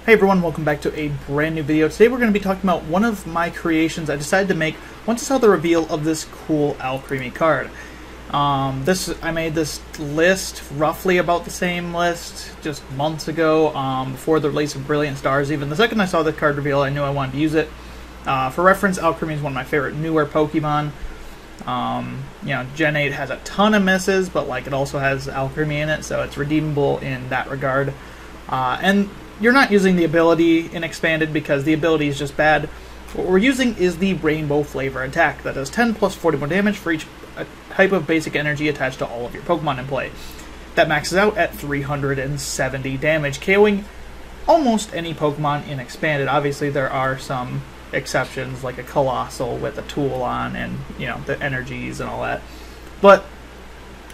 Hey everyone, welcome back to a brand new video. Today we're going to be talking about one of my creations I decided to make once I saw the reveal of this cool Alcremie card. I made this list roughly about the same list just months ago, before the release of Brilliant Stars. Even the second I saw the card reveal, I knew I wanted to use it. For reference, Alcremie is one of my favorite newer Pokemon. Gen 8 has a ton of misses, but it also has Alcremie in it, so it's redeemable in that regard. And you're not using the ability in Expanded because the ability is just bad. What we're using is the Rainbow Flavor attack that does 10 plus 41 damage for each type of basic energy attached to all of your Pokemon in play. That maxes out at 370 damage, KOing almost any Pokemon in Expanded. Obviously there are some exceptions, like a Colossal with a tool on and, the energies and all that. But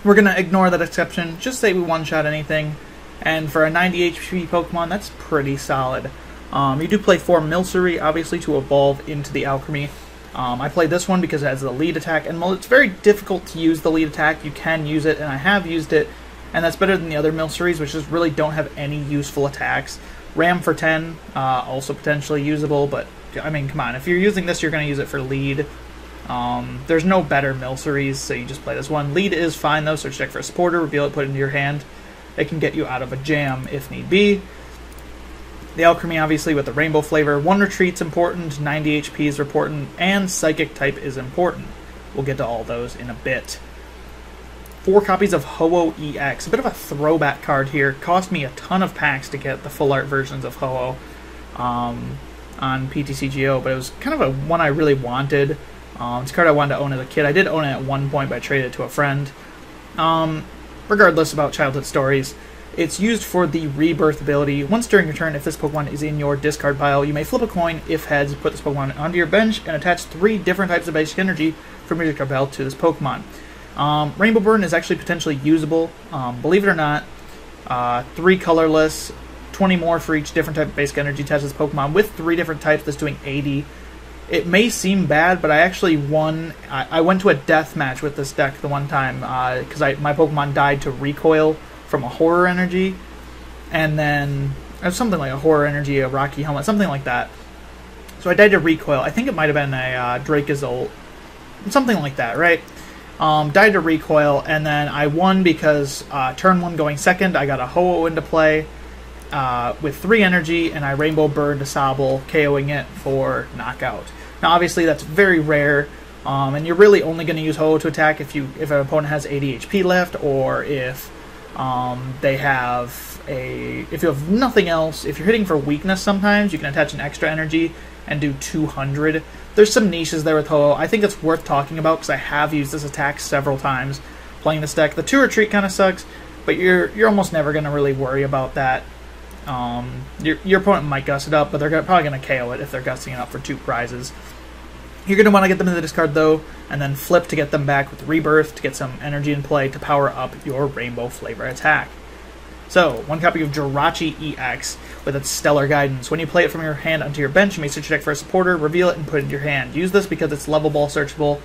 we're going to ignore that exception, just say we one-shot anything. And for a 90 HP Pokemon, that's pretty solid. You do play 4 Milcery, obviously, to evolve into the Alcremie. I played this one because it has the lead attack, and while it's very difficult to use the lead attack, you can use it, and I have used it, and that's better than the other Milceries, which just really don't have any useful attacks. Ram for 10, also potentially usable, but, I mean, come on, if you're using this, you're going to use it for lead. There's no better Milceries, so you just play this one. Lead is fine, though, so check for a supporter, reveal it, put it into your hand. It can get you out of a jam if need be. The Alcremie, obviously, with the Rainbow Flavor. 1 Retreat's important, 90 HP is important, and Psychic type is important. We'll get to all those in a bit. 4 copies of Ho-Oh EX. A bit of a throwback card here. Cost me a ton of packs to get the full art versions of Ho-Oh on PTCGO, but it was kind of a one I really wanted. It's a card I wanted to own as a kid. I did own it at one point, but I traded it to a friend. Regardless about childhood stories, it's used for the Rebirth ability. Once during your turn, if this Pokemon is in your discard pile, you may flip a coin. If heads, put this Pokemon onto your bench and attach 3 different types of basic energy from your discard pile to this Pokemon. Rainbow Burn is actually potentially usable, believe it or not. 3 colorless, 20 more for each different type of basic energy attached to this Pokemon with 3 different types that's doing 80. It may seem bad, but I actually won. I went to a death match with this deck the one time because my Pokemon died to recoil from a Horror Energy, and then it was something like a Horror Energy, a Rocky Helmet, something like that. So I died to recoil. I think it might have been a Dracozolt, something like that, right? Died to recoil, and then I won because turn 1 going second, I got a Ho-Oh into play with 3 energy, and I Rainbow Burned a Sobble, KOing it for knockout. Now, obviously, that's very rare, and you're really only going to use Ho-Oh to attack if an opponent has 80 HP left, or if if you have nothing else. If you're hitting for weakness, sometimes you can attach an extra energy and do 200. There's some niches there with Ho-Oh. I think it's worth talking about because I have used this attack several times playing this deck. The 2 Retreat kind of sucks, but you're almost never going to really worry about that. Your opponent might gust it up, but they're probably going to KO it if they're gusting it up for 2 prizes. You're going to want to get them in the discard, though, and then flip to get them back with Rebirth to get some energy in play to power up your Rainbow Flavor attack. So, 1 copy of Jirachi-EX with its Stellar Guidance. When you play it from your hand onto your bench, you may search your deck for a supporter, reveal it, and put it in your hand. Use this because it's Level Ball searchable.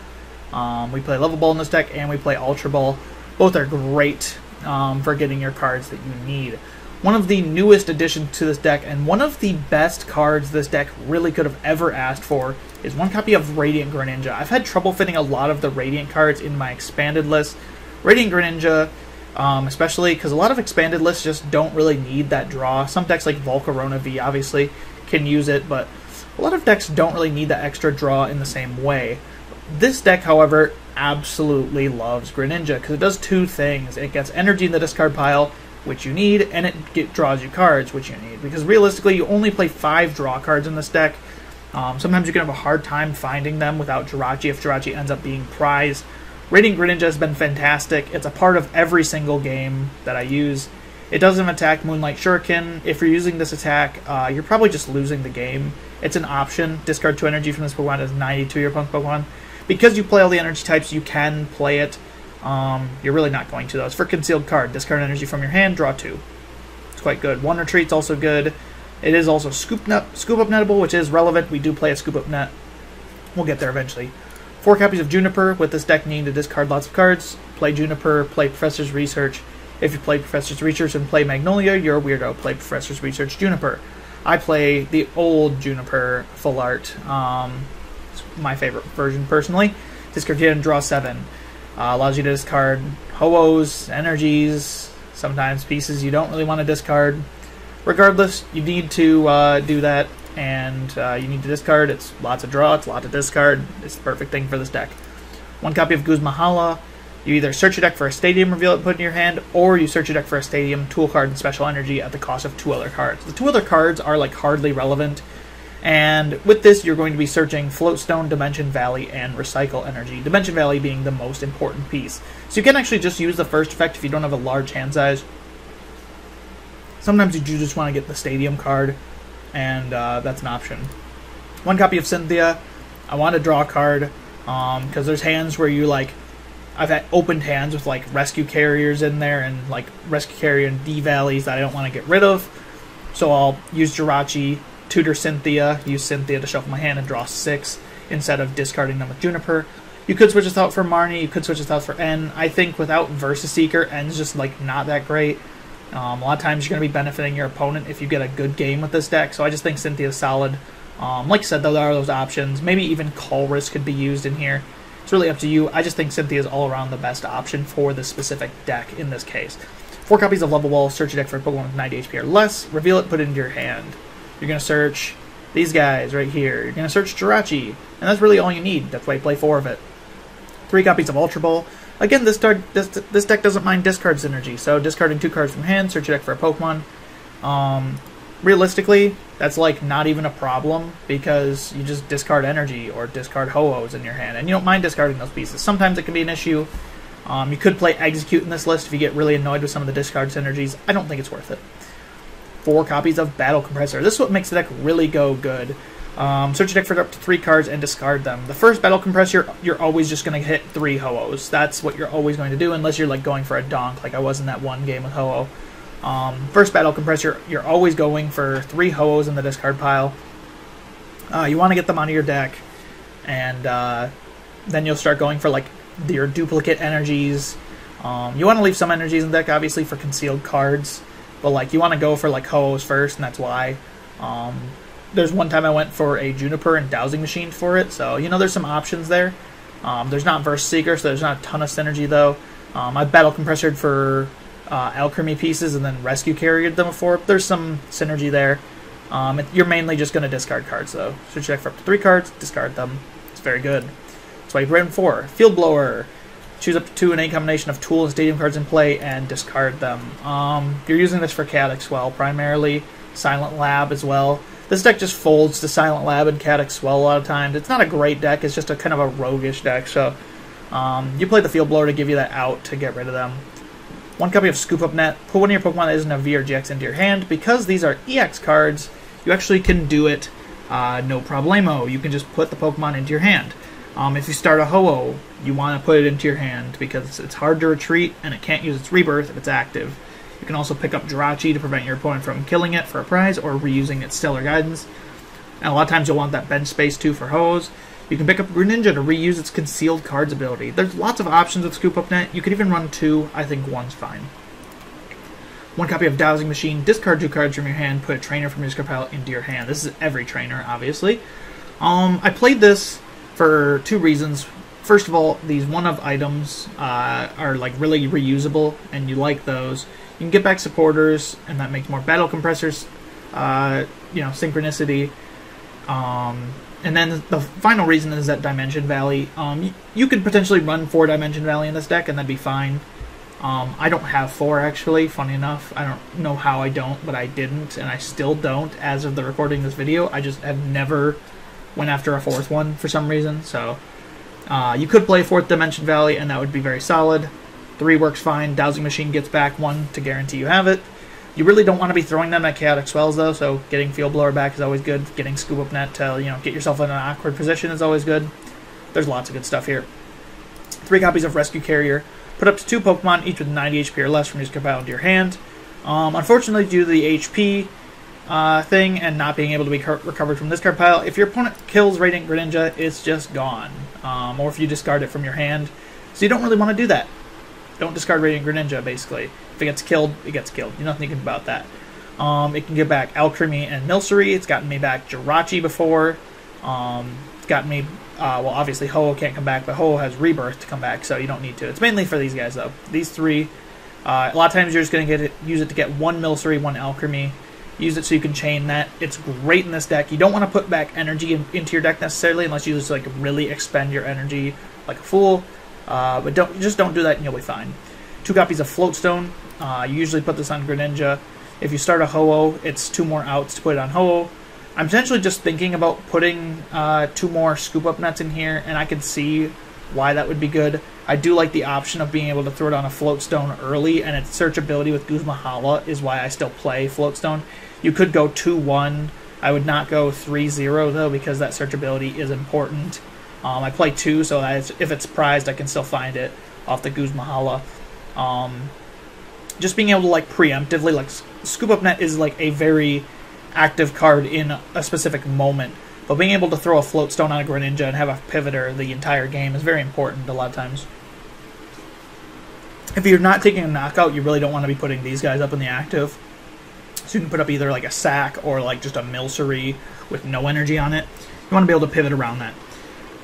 We play Level Ball in this deck, and we play Ultra Ball. Both are great for getting your cards that you need. One of the newest additions to this deck, and one of the best cards this deck really could have ever asked for, is 1 copy of Radiant Greninja. I've had trouble fitting a lot of the Radiant cards in my expanded list. Radiant Greninja, especially because a lot of expanded lists just don't really need that draw. Some decks like Volcarona V obviously can use it, but a lot of decks don't really need that extra draw in the same way. This deck, however, absolutely loves Greninja because it does 2 things. It gets energy in the discard pile, which you need, and it draws you cards, which you need. Because realistically, you only play 5 draw cards in this deck. Sometimes you can have a hard time finding them without Jirachi if Jirachi ends up being prized. Radiant Greninja has been fantastic. It's a part of every single game that I use. It doesn't attack Moonlight Shuriken. If you're using this attack, you're probably just losing the game. It's an option. Discard 2 energy from this Pokemon as 92 your opponent's Pokemon. Because you play all the energy types, you can play it. You're really not going to, though. It's for Concealed Card. Discard energy from your hand, draw 2. It's quite good. 1 Retreat's also good. It is also Scoop Up Netable, which is relevant. We do play a Scoop Up Net. We'll get there eventually. 4 copies of Juniper. With this deck needing to discard lots of cards. Play Juniper, play Professor's Research. If you play Professor's Research and play Magnolia, you're a weirdo. Play Professor's Research Juniper. I play the old Juniper Full Art. It's my favorite version personally. Discard 10, draw 7. Allows you to discard Ho-Ohs, energies, sometimes pieces you don't really want to discard. Regardless, you need to do that, and you need to discard. It's lots of draw, it's a lot to discard. It's the perfect thing for this deck. One copy of Guzmahalla. You either search your deck for a Stadium, reveal it, put it in your hand, or you search your deck for a Stadium, tool card, and special energy at the cost of 2 other cards. The 2 other cards are like hardly relevant, and with this you're going to be searching Float Stone, Dimension Valley, and Recycle Energy. Dimension Valley being the most important piece. So you can actually just use the first effect if you don't have a large hand size. Sometimes you do just want to get the Stadium card, and that's an option. One copy of Cynthia. I want to draw a card, because there's hands where you like... I've had opened hands with like Rescue Carriers in there and like Rescue Carrier and D-Valleys that I don't want to get rid of. So I'll use Jirachi, tutor Cynthia, use Cynthia to shuffle my hand and draw 6 instead of discarding them with Juniper. You could switch this out for Marnie, you could switch this out for N. I think without Versus Seeker, N's just like not that great. A lot of times you're going to be benefiting your opponent if you get a good game with this deck, so I just think Cynthia's solid. Like I said, though, there are those options. Maybe even Call Risk could be used in here. It's really up to you. I just think Cynthia is all around the best option for this specific deck in this case. 4 copies of Level Ball. Search your deck for a Pokemon with 90 HP or less. Reveal it, put it into your hand. You're going to search these guys right here. You're going to search Jirachi, and that's really all you need. That's why you play 4 of it. 3 copies of Ultra Ball. Again, this deck doesn't mind discard synergy, so discarding 2 cards from hand, search your deck for a Pokemon. Realistically, that's like not even a problem because you just discard energy or discard Ho-Ohs in your hand, and you don't mind discarding those pieces. Sometimes it can be an issue. You could play Execute in this list if you get really annoyed with some of the discard synergies. I don't think it's worth it. 4 copies of Battle Compressor. This is what makes the deck really go good. Search your deck for up to 3 cards and discard them. The first Battle Compressor, you're always just going to hit 3 Ho-Ohs. That's what you're always going to do unless you're like going for a donk like I was in that one game with Ho-Oh. First Battle Compressor, you're always going for 3 Ho-Ohs in the discard pile. You want to get them out of your deck, and then you'll start going for like your duplicate energies. You want to leave some energies in the deck, obviously, for concealed cards, but like you want to go for like Ho-Ohs first, and that's why. There's one time I went for a Juniper and Dowsing Machine for it, so you know there's some options there. There's not Versus Seeker, so there's not a ton of synergy though. I Battle Compressored for Alcremie pieces and then Rescue Carriered them before. There's some synergy there. You're mainly just going to discard cards though. So check for up to 3 cards, discard them. It's very good. That's why you put in 4. Field Blower. Choose up to 2 in any combination of tool and stadium cards in play and discard them. You're using this for Chaotix Swell primarily, Silent Lab as well. This deck just folds to Silent Lab and Chaotix Swell a lot of times. It's not a great deck, it's just a kind of a roguish deck, so you play the Field Blower to give you that out to get rid of them. 1 copy of Scoop Up Net. Put one of your Pokemon that isn't a V or GX into your hand. Because these are EX cards, you actually can do it no problemo. You can just put the Pokemon into your hand. If you start a Ho-Oh, you want to put it into your hand because it's hard to retreat and it can't use its rebirth if it's active. You can also pick up Jirachi to prevent your opponent from killing it for a prize or reusing its Stellar Guidance. And a lot of times you'll want that bench space too for Ho-Ohs. You can pick up Greninja to reuse its Concealed Cards ability. There's lots of options with Scoop Up Net. You could even run 2. I think 1's fine. 1 copy of Dowsing Machine. Discard 2 cards from your hand. Put a trainer from your discard pile into your hand. This is every trainer, obviously. I played this for 2 reasons. First of all, these one-of items are like really reusable, and you like those. You can get back supporters, and that makes more Battle Compressors, synchronicity. And then the final reason is that Dimension Valley. You could potentially run 4 Dimension Valley in this deck, and that'd be fine. I don't have 4, actually, funny enough. I don't know how I don't, but I didn't, and I still don't as of the recording of this video. I just have never went after a 4th one for some reason, so you could play 4th Dimension Valley, and that would be very solid. 3 works fine. Dowsing Machine gets back 1 to guarantee you have it. You really don't want to be throwing them at Chaotix Swells, though, so getting Field Blower back is always good. Getting Scoop Up Net to, get yourself in an awkward position is always good. There's lots of good stuff here. 3 copies of Rescue Carrier. Put up to 2 Pokemon, each with 90 HP or less from your discard pile into your hand. Unfortunately, due to the HP thing and not being able to be recovered from this card pile, if your opponent kills Radiant Greninja, it's just gone. Or if you discard it from your hand. So you don't really want to do that. Don't discard Radiant Greninja, basically. If it gets killed, it gets killed. There's nothing you can do about that. It can get back Alcremie and Milcery. It's gotten me back Jirachi before. It's gotten me, well, obviously Ho-Oh can't come back, but Ho-Oh has Rebirth to come back, so you don't need to. It's mainly for these guys, though. These three, a lot of times you're just going to use it to get one Milcery, one Alcremie. Use it so you can chain that. It's great in this deck. You don't want to put back energy into your deck necessarily, unless you just like really expend your energy like a fool. But just don't do that, and you'll be fine. 2 copies of Float Stone. You usually put this on Greninja. If you start a Ho-Oh, it's 2 more outs to put it on Ho-Oh. I'm potentially just thinking about putting 2 more Scoop Up Nets in here, and I can see why that would be good. I do like the option of being able to throw it on a Float Stone early, and its search ability with Guzmahalla is why I still play Float Stone. You could go 2-1. I would not go 3-0, though, because that search ability is important. I play 2, so that if it's prized, I can still find it off the Guzmahalla. Just being able to, like, preemptively, like, Scoop Up Net is, like, a very active card in a specific moment. But being able to throw a Float Stone on a Greninja and have a pivoter the entire game is very important a lot of times. If you're not taking a knockout, you really don't want to be putting these guys up in the active. So you can put up either like a sack or like just a Milcery with no energy on it. You want to be able to pivot around that.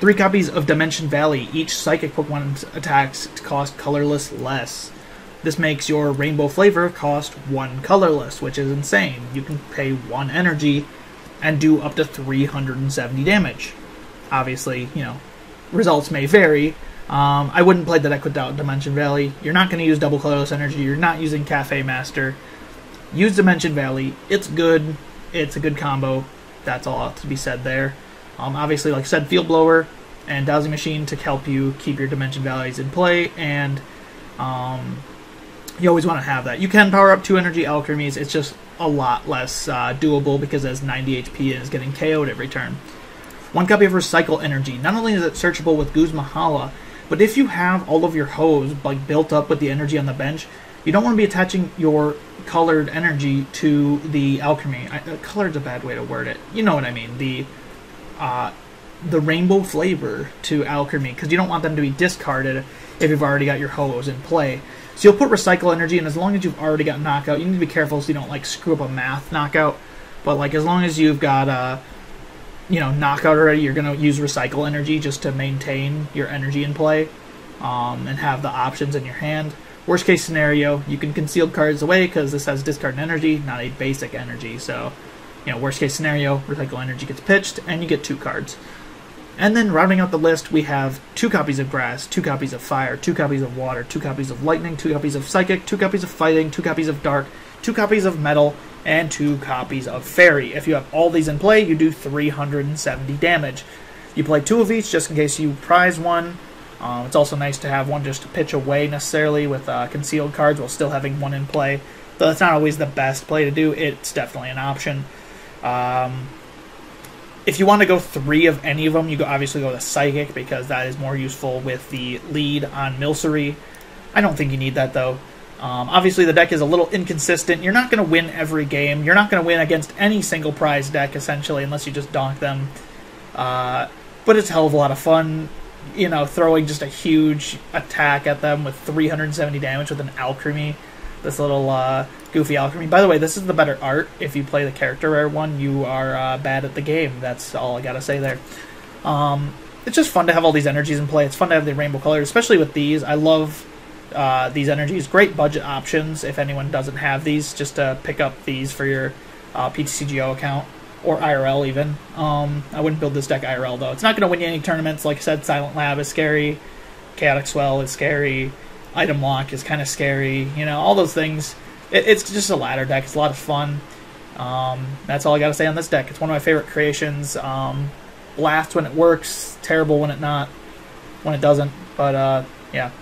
3 copies of Dimension Valley. Each Psychic Pokemon's attacks cost colorless less. This makes your Rainbow Flavor cost 1 colorless, which is insane. You can pay 1 energy and do up to 370 damage. Obviously, you know, results may vary. I wouldn't play the deck without Dimension Valley. You're not going to use double colorless energy. You're not using Cafe Master. Use Dimension Valley. It's good. It's a good combo. That's all to be said there. Obviously, like I said, Field Blower and Dowsing Machine to help you keep your Dimension Valleys in play, and you always want to have that. You can power up 2 energy Alchemies. It's just a lot less doable because it has 90 HP and is getting KO'd every turn. 1 copy of Recycle Energy. Not only is it searchable with Guzmahalla, but if you have all of your Ho-Ohs like built up with the energy on the bench, you don't want to be attaching your colored energy to the Alcremie. Colored's a bad way to word it. You know what I mean. The Rainbow Flavor to Alcremie, because you don't want them to be discarded if you've already got your Ho-Ohs in play. So you'll put Recycle Energy, and as long as you've already got Knockout, you need to be careful so you don't like screw up a math knockout. But like as long as you've got you know, Knockout already, you're gonna use Recycle Energy just to maintain your energy in play, and have the options in your hand. Worst case scenario, you can conceal cards away because this has discard energy, not a basic energy. So, you know, worst case scenario, Recycle Energy gets pitched, and you get 2 cards. And then rounding out the list, we have 2 copies of Grass, 2 copies of Fire, 2 copies of Water, 2 copies of Lightning, 2 copies of Psychic, 2 copies of Fighting, 2 copies of Dark, 2 copies of Metal, and 2 copies of Fairy. If you have all these in play, you do 370 damage. You play 2 of each just in case you prize one. It's also nice to have one just to pitch away necessarily with concealed cards while still having one in play. Though that's not always the best play to do, it's definitely an option. If you want to go 3 of any of them, you obviously go to Psychic because that is more useful with the lead on Milcery. I don't think you need that though. Obviously the deck is a little inconsistent. You're not going to win every game. You're not going to win against any single prize deck essentially unless you just donk them. But it's a hell of a lot of fun. You know, throwing just a huge attack at them with 370 damage with an Alcremie. This little goofy Alcremie. By the way, this is the better art. If you play the character rare one, you are bad at the game. That's all I gotta say there. It's just fun to have all these energies in play. It's fun to have the rainbow colors, especially with these. I love these energies. Great budget options if anyone doesn't have these, just to pick up these for your PTCGO account. Or IRL even. I wouldn't build this deck IRL though. It's not going to win you any tournaments. Like I said, Silent Lab is scary. Chaotic Swell is scary. Item Lock is kind of scary. You know, all those things. It's just a ladder deck. It's a lot of fun. That's all I got to say on this deck. It's one of my favorite creations. Blast when it works. Terrible when it doesn't. But yeah.